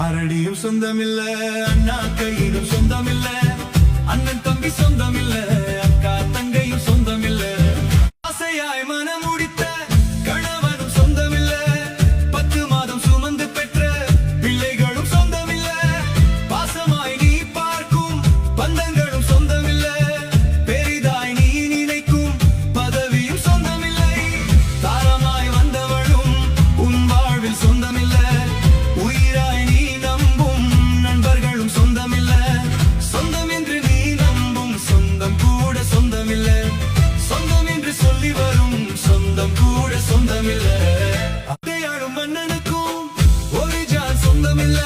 ஆரடியும் சொந்தமில்ல, அண்ணா கையிலும் சொந்தமில்ல, அண்ணன் தம்பி சொந்தமில்ல, அக்கா தங்கையும் சொந்தமில்ல. ஆசையாய் மனம் முடித்த கணவனும் சொந்தமில்ல, 10 மாதம் சுமந்து பெற்ற பிள்ளைகளும் சொந்தமில்ல. பாசமாய் நீ பார்க்கும் பந்தங்களும் சொந்தமில்ல, பெரிதாய் நீ நினைக்கும் பதவியும் சொந்தமில்லை. தாரமாய் வந்தவளும் உன் வாழ்வில் சொந்தமில்ல, உயிராய் நீ நம்பும் நண்பர்களும் சொந்தமில்ல. சொந்தம் என்று நீ நம்பும் சொந்தம் கூட சொந்தமில்ல, சொந்தம் என்று சொல்லி வரும் சொந்தம் கூட சொந்தமில்ல. அத்தையாளும் மன்னனுக்கும் ஒரு ஜான் சொந்தமில்ல.